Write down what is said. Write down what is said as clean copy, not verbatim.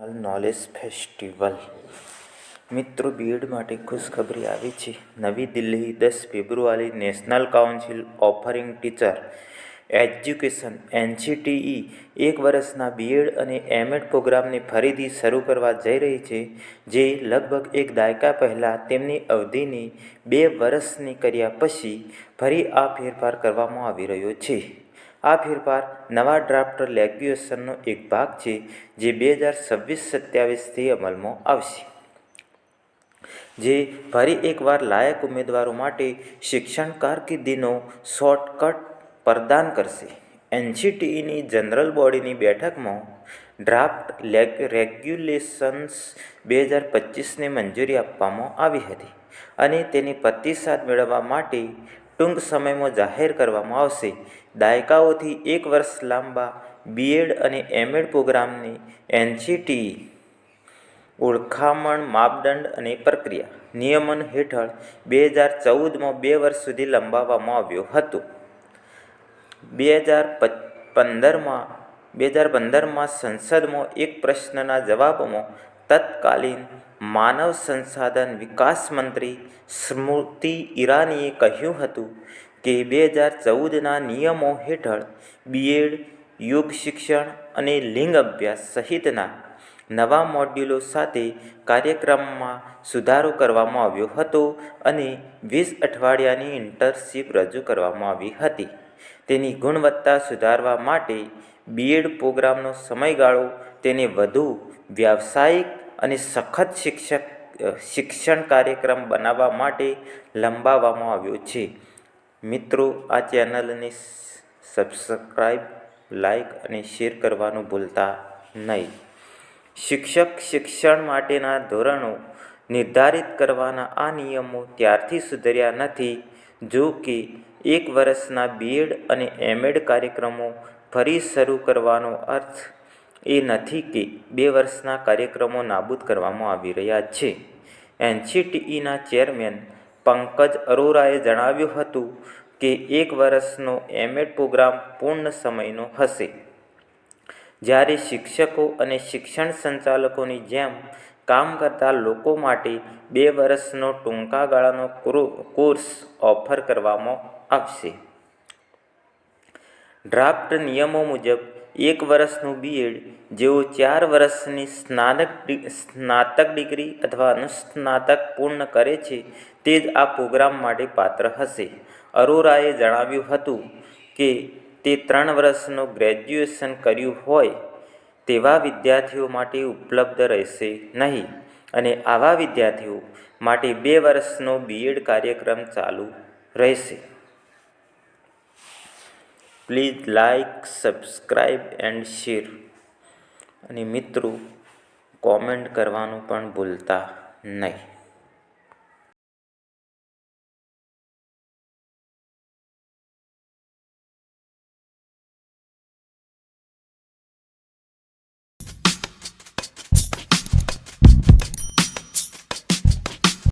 Knowledge festival મિત્રો B Ed માટે ખુશખબરી આવી છે. નવી દિલ્હી 10 ફેબ્રુઆરી national council offering teacher education NCTE એક વર્ષના બીએડ અને એમએડ પ્રોગ્રામને ફરીથી શરૂ કરવા જઈ રહી છે, જે લગભગ એક દાયકા પહેલાં તેમની અવધિને 2 વર્ષની કર્યા પછી ફરી આ ફેરફાર કરવામાં આવી રહ્યો છે. આ ફેરફાર નવા ડ્રાફ્ટ રેગ્યુલેશનનો એક ભાગ છે, જે 2026-27થી અમલમાં આવશે, જે ફરી એકવાર લાયક ઉમેદવારો માટે શિક્ષણ કારકિર્દીનો શોર્ટકટ પ્રદાન કરશે. NCTEની જનરલ બોડીની બેઠકમાં ડ્રાફ્ટ રેગ્યુલેશન્સ 2025ને મંજૂરી આપવામાં આવી હતી અને તેને પ્રતિસાદ મેળવવા માટે ટૂંક સમયમાં જાહેર કરવામાં આવશે. દાયકાઓથી 1 વર્ષ લાંબા બીએડ અને એમએડ પ્રોગ્રામને NCTE ઓળખામણ, માપદંડ અને પ્રક્રિયા નિયમન હેઠળ 2014માં 2 વર્ષ સુધી લંબાવવામાં આવ્યો હતો. 2015માં સંસદમાં એક પ્રશ્નના જવાબમાં તત્કાલીન માનવ સંસાધન વિકાસ મંત્રી સ્મૃતિ ઈરાનીએ કહ્યું હતું કે 2014ના નિયમો હેઠળ બીએડ, યોગ શિક્ષણ અને લિંગ અભ્યાસ સહિતના નવા મોડ્યુલો સાથે કાર્યક્રમમાં સુધારો કરવામાં આવ્યો હતો અને 20 અઠવાડિયાની ઇન્ટર્નશીપ રજૂ કરવામાં આવી હતી. તેની ગુણવત્તા સુધારવા માટે બીએડ પ્રોગ્રામનો સમયગાળો તેને વધુ વ્યાવસાયિક અને સખત શિક્ષણ કાર્યક્રમ બનાવવા માટે લંબાવવામાં આવ્યો છે. મિત્રો, આ ચેનલને સબસ્ક્રાઈબ, લાઈક અને શેર કરવાનું ભૂલતા નહીં. શિક્ષક શિક્ષણ માટેના ધોરણો નિર્ધારિત કરવાના આ નિયમો ત્યારથી સુધર્યા નથી. જો કે, 1 વર્ષના બીએડ અને એમએડ કાર્યક્રમો ફરી શરૂ કરવાનો અર્થ એ નથી કે 2 વર્ષના કાર્યક્રમો નાબૂદ કરવામાં આવી રહ્યા છે. NCTEના ચેરમેન પંકજ અરોરાએ જણાવ્યું હતું કે 1 વર્ષનો એમએડ પ્રોગ્રામ પૂર્ણ સમયનો હશે, જ્યારે શિક્ષકો અને શિક્ષણ સંચાલકોની જેમ કામ કરતા લોકો માટે 2 વર્ષનો ટૂંકા ગાળાનો કોર્સ ઓફર કરવામાં આવશે. ડ્રાફ્ટ નિયમો મુજબ 1 વર્ષનું બીએડ જેઓ 4 વર્ષની સ્નાતક ડિગ્રી અથવા અનુસ્નાતક પૂર્ણ કરે છે તે જ આ પ્રોગ્રામ માટે પાત્ર હશે. અરોરાએ જણાવ્યું હતું કે તે 3 વર્ષનું ગ્રેજ્યુએશન કર્યું હોય તેવા વિદ્યાર્થીઓ માટે ઉપલબ્ધ રહેશે નહીં અને આવા વિદ્યાર્થીઓ માટે 2 વર્ષનો બીએડ કાર્યક્રમ ચાલુ રહેશે. Please like, subscribe and share. અને મિત્રો, કોમેન્ટ કરવાનું પણ ભૂલતા નહીં.